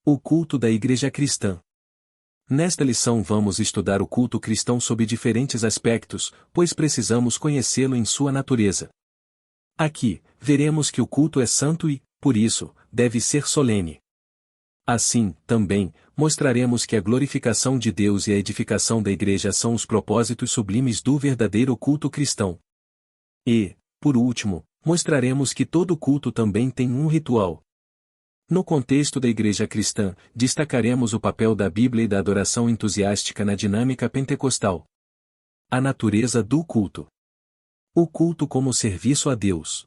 O culto da Igreja Cristã. Nesta lição vamos estudar o culto cristão sob diferentes aspectos, pois precisamos conhecê-lo em sua natureza. Aqui, veremos que o culto é santo e, por isso, deve ser solene. Assim, também, mostraremos que a glorificação de Deus e a edificação da Igreja são os propósitos sublimes do verdadeiro culto cristão. E, por último, mostraremos que todo culto também tem um ritual. No contexto da Igreja Cristã, destacaremos o papel da Bíblia e da adoração entusiástica na dinâmica pentecostal. A natureza do culto. O culto como serviço a Deus.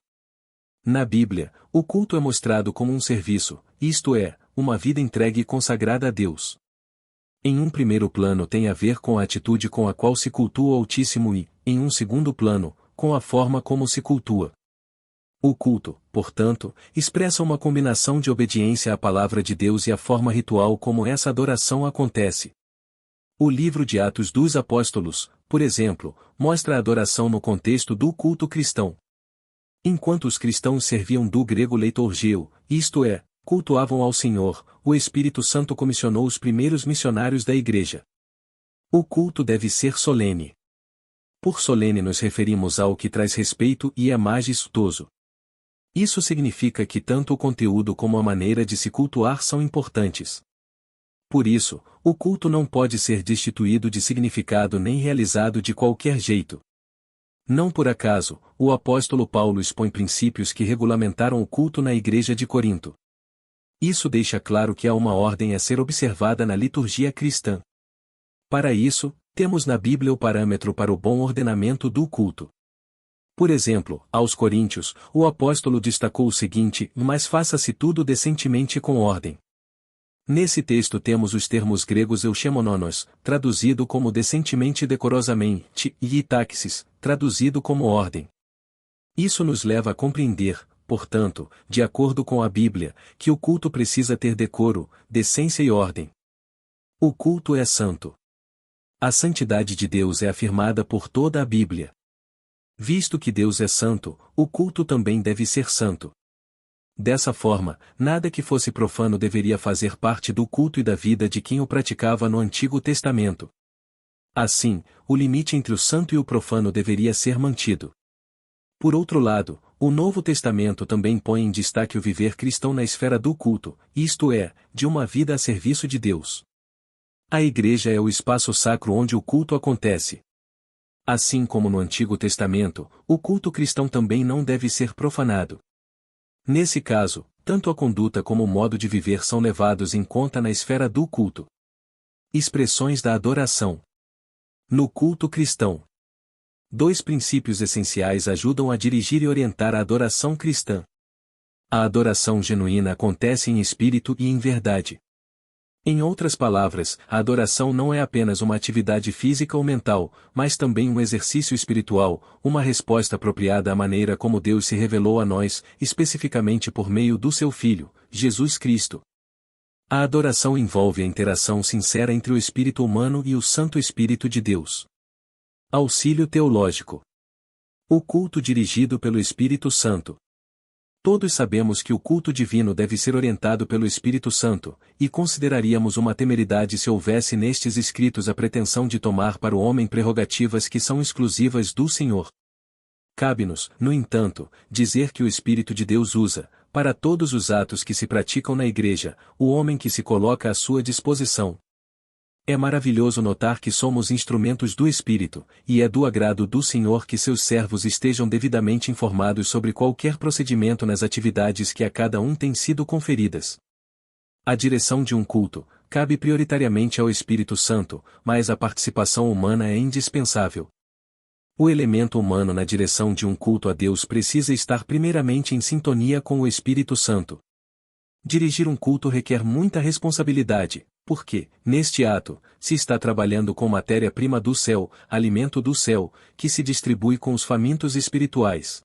Na Bíblia, o culto é mostrado como um serviço, isto é, uma vida entregue e consagrada a Deus. Em um primeiro plano tem a ver com a atitude com a qual se cultua o Altíssimo e, em um segundo plano, com a forma como se cultua. O culto, portanto, expressa uma combinação de obediência à palavra de Deus e a forma ritual como essa adoração acontece. O livro de Atos dos Apóstolos, por exemplo, mostra a adoração no contexto do culto cristão. Enquanto os cristãos serviam do grego leiturgio, isto é, cultuavam ao Senhor, o Espírito Santo comissionou os primeiros missionários da Igreja. O culto deve ser solene. Por solene nos referimos ao que traz respeito e é majestoso. Isso significa que tanto o conteúdo como a maneira de se cultuar são importantes. Por isso, o culto não pode ser destituído de significado nem realizado de qualquer jeito. Não por acaso, o apóstolo Paulo expõe princípios que regulamentaram o culto na igreja de Corinto. Isso deixa claro que há uma ordem a ser observada na liturgia cristã. Para isso, temos na Bíblia o parâmetro para o bom ordenamento do culto. Por exemplo, aos Coríntios, o apóstolo destacou o seguinte: mas faça-se tudo decentemente e com ordem. Nesse texto temos os termos gregos euchemononos, traduzido como decentemente e decorosamente, e itaxis, traduzido como ordem. Isso nos leva a compreender, portanto, de acordo com a Bíblia, que o culto precisa ter decoro, decência e ordem. O culto é santo. A santidade de Deus é afirmada por toda a Bíblia. Visto que Deus é santo, o culto também deve ser santo. Dessa forma, nada que fosse profano deveria fazer parte do culto e da vida de quem o praticava no Antigo Testamento. Assim, o limite entre o santo e o profano deveria ser mantido. Por outro lado, o Novo Testamento também põe em destaque o viver cristão na esfera do culto, isto é, de uma vida a serviço de Deus. A igreja é o espaço sacro onde o culto acontece. Assim como no Antigo Testamento, o culto cristão também não deve ser profanado. Nesse caso, tanto a conduta como o modo de viver são levados em conta na esfera do culto. Expressões da adoração. No culto cristão, dois princípios essenciais ajudam a dirigir e orientar a adoração cristã. A adoração genuína acontece em espírito e em verdade. Em outras palavras, a adoração não é apenas uma atividade física ou mental, mas também um exercício espiritual, uma resposta apropriada à maneira como Deus se revelou a nós, especificamente por meio do seu Filho, Jesus Cristo. A adoração envolve a interação sincera entre o espírito humano e o Santo Espírito de Deus. Auxílio teológico. O culto dirigido pelo Espírito Santo. Todos sabemos que o culto divino deve ser orientado pelo Espírito Santo, e consideraríamos uma temeridade se houvesse nestes escritos a pretensão de tomar para o homem prerrogativas que são exclusivas do Senhor. Cabe-nos, no entanto, dizer que o Espírito de Deus usa, para todos os atos que se praticam na igreja, o homem que se coloca à sua disposição. É maravilhoso notar que somos instrumentos do Espírito, e é do agrado do Senhor que seus servos estejam devidamente informados sobre qualquer procedimento nas atividades que a cada um têm sido conferidas. A direção de um culto cabe prioritariamente ao Espírito Santo, mas a participação humana é indispensável. O elemento humano na direção de um culto a Deus precisa estar primeiramente em sintonia com o Espírito Santo. Dirigir um culto requer muita responsabilidade, porque, neste ato, se está trabalhando com matéria-prima do céu, alimento do céu, que se distribui com os famintos espirituais.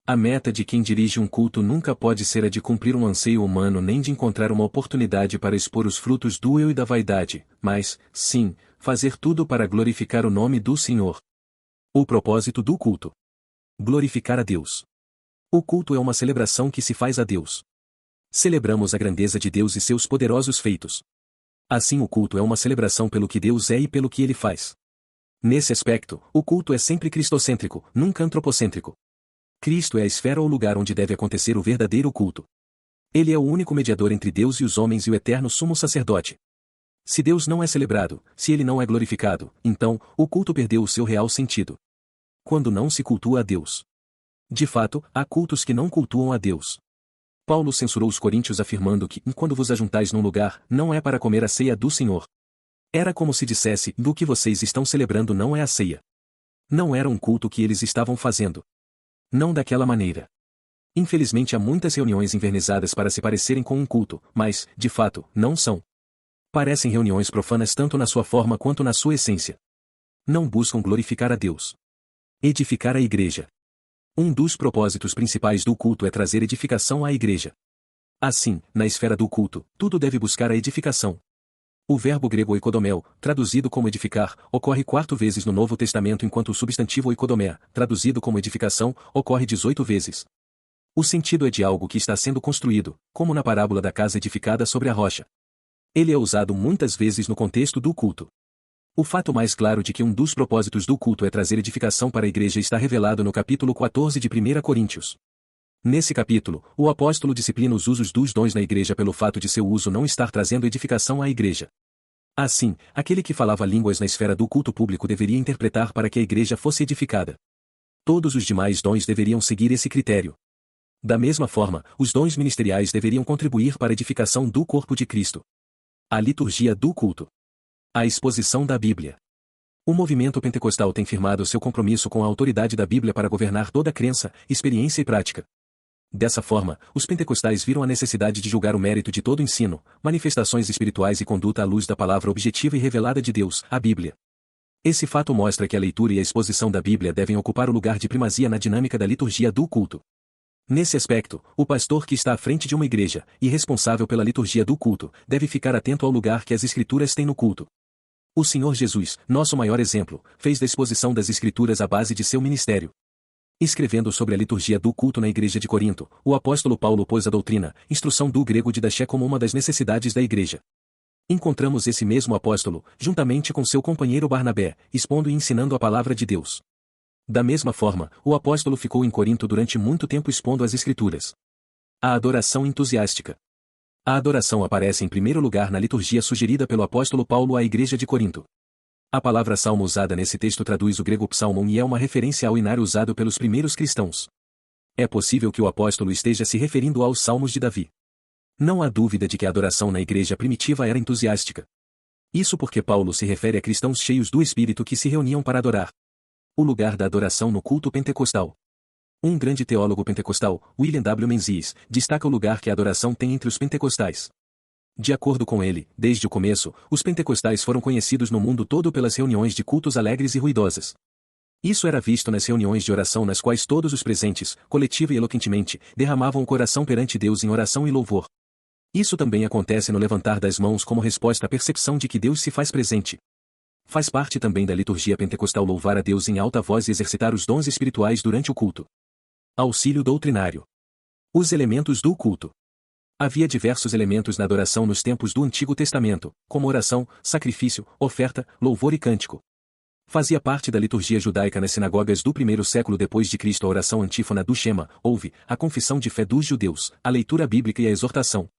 A meta de quem dirige um culto nunca pode ser a de cumprir um anseio humano nem de encontrar uma oportunidade para expor os frutos do eu e da vaidade, mas, sim, fazer tudo para glorificar o nome do Senhor. O propósito do culto. Glorificar a Deus. O culto é uma celebração que se faz a Deus. Celebramos a grandeza de Deus e seus poderosos feitos. Assim o culto é uma celebração pelo que Deus é e pelo que Ele faz. Nesse aspecto, o culto é sempre cristocêntrico, nunca antropocêntrico. Cristo é a esfera ou lugar onde deve acontecer o verdadeiro culto. Ele é o único mediador entre Deus e os homens e o eterno sumo sacerdote. Se Deus não é celebrado, se Ele não é glorificado, então, o culto perdeu o seu real sentido. Quando não se cultua a Deus. De fato, há cultos que não cultuam a Deus. Paulo censurou os coríntios afirmando que, quando vos ajuntais num lugar, não é para comer a ceia do Senhor. Era como se dissesse, do que vocês estão celebrando não é a ceia. Não era um culto que eles estavam fazendo. Não daquela maneira. Infelizmente há muitas reuniões invernizadas para se parecerem com um culto, mas, de fato, não são. Parecem reuniões profanas tanto na sua forma quanto na sua essência. Não buscam glorificar a Deus. Edificar a igreja. Um dos propósitos principais do culto é trazer edificação à igreja. Assim, na esfera do culto, tudo deve buscar a edificação. O verbo grego oikodomel, traduzido como edificar, ocorre 4 vezes no Novo Testamento enquanto o substantivo oikodomé, traduzido como edificação, ocorre 18 vezes. O sentido é de algo que está sendo construído, como na parábola da casa edificada sobre a rocha. Ele é usado muitas vezes no contexto do culto. O fato mais claro de que um dos propósitos do culto é trazer edificação para a igreja está revelado no capítulo 14 de 1 Coríntios. Nesse capítulo, o apóstolo disciplina os usos dos dons na igreja pelo fato de seu uso não estar trazendo edificação à igreja. Assim, aquele que falava línguas na esfera do culto público deveria interpretar para que a igreja fosse edificada. Todos os demais dons deveriam seguir esse critério. Da mesma forma, os dons ministeriais deveriam contribuir para a edificação do corpo de Cristo. A liturgia do culto. A exposição da Bíblia. O movimento pentecostal tem firmado seu compromisso com a autoridade da Bíblia para governar toda crença, experiência e prática. Dessa forma, os pentecostais viram a necessidade de julgar o mérito de todo ensino, manifestações espirituais e conduta à luz da palavra objetiva e revelada de Deus, a Bíblia. Esse fato mostra que a leitura e a exposição da Bíblia devem ocupar o lugar de primazia na dinâmica da liturgia do culto. Nesse aspecto, o pastor que está à frente de uma igreja, e responsável pela liturgia do culto, deve ficar atento ao lugar que as Escrituras têm no culto. O Senhor Jesus, nosso maior exemplo, fez da exposição das Escrituras a base de seu ministério. Escrevendo sobre a liturgia do culto na igreja de Corinto, o apóstolo Paulo pôs a doutrina, instrução do grego didaché como uma das necessidades da igreja. Encontramos esse mesmo apóstolo, juntamente com seu companheiro Barnabé, expondo e ensinando a palavra de Deus. Da mesma forma, o apóstolo ficou em Corinto durante muito tempo expondo as Escrituras. A adoração entusiástica. A adoração aparece em primeiro lugar na liturgia sugerida pelo apóstolo Paulo à igreja de Corinto. A palavra salmo usada nesse texto traduz o grego psalmon e é uma referência ao inário usado pelos primeiros cristãos. É possível que o apóstolo esteja se referindo aos salmos de Davi. Não há dúvida de que a adoração na igreja primitiva era entusiástica. Isso porque Paulo se refere a cristãos cheios do Espírito que se reuniam para adorar. O lugar da adoração no culto pentecostal. Um grande teólogo pentecostal, William W. Menzies, destaca o lugar que a adoração tem entre os pentecostais. De acordo com ele, desde o começo, os pentecostais foram conhecidos no mundo todo pelas reuniões de cultos alegres e ruidosas. Isso era visto nas reuniões de oração nas quais todos os presentes, coletiva e eloquentemente, derramavam o coração perante Deus em oração e louvor. Isso também acontece no levantar das mãos como resposta à percepção de que Deus se faz presente. Faz parte também da liturgia pentecostal louvar a Deus em alta voz e exercitar os dons espirituais durante o culto. Auxílio doutrinário. Os elementos do culto. Havia diversos elementos na adoração nos tempos do Antigo Testamento, como oração, sacrifício, oferta, louvor e cântico. Fazia parte da liturgia judaica nas sinagogas do primeiro século depois de Cristo a oração antífona do Shema, ouve, a confissão de fé dos judeus, a leitura bíblica e a exortação.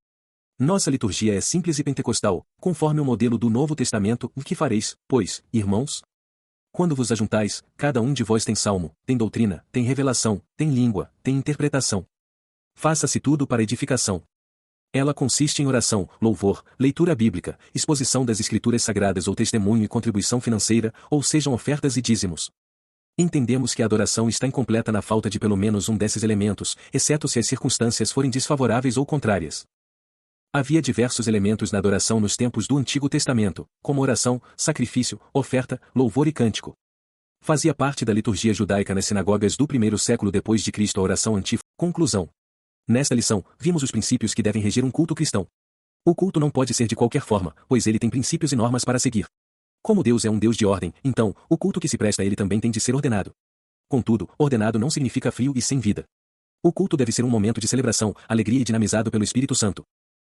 Nossa liturgia é simples e pentecostal, conforme o modelo do Novo Testamento, o que fareis, pois, irmãos? Quando vos ajuntais, cada um de vós tem salmo, tem doutrina, tem revelação, tem língua, tem interpretação. Faça-se tudo para edificação. Ela consiste em oração, louvor, leitura bíblica, exposição das escrituras sagradas ou testemunho e contribuição financeira, ou sejam ofertas e dízimos. Entendemos que a adoração está incompleta na falta de pelo menos um desses elementos, exceto se as circunstâncias forem desfavoráveis ou contrárias. Havia diversos elementos na adoração nos tempos do Antigo Testamento, como oração, sacrifício, oferta, louvor e cântico. Fazia parte da liturgia judaica nas sinagogas do primeiro século depois de Cristo a oração antífona. Conclusão. Nesta lição, vimos os princípios que devem reger um culto cristão. O culto não pode ser de qualquer forma, pois ele tem princípios e normas para seguir. Como Deus é um Deus de ordem, então, o culto que se presta a ele também tem de ser ordenado. Contudo, ordenado não significa frio e sem vida. O culto deve ser um momento de celebração, alegria e dinamizado pelo Espírito Santo.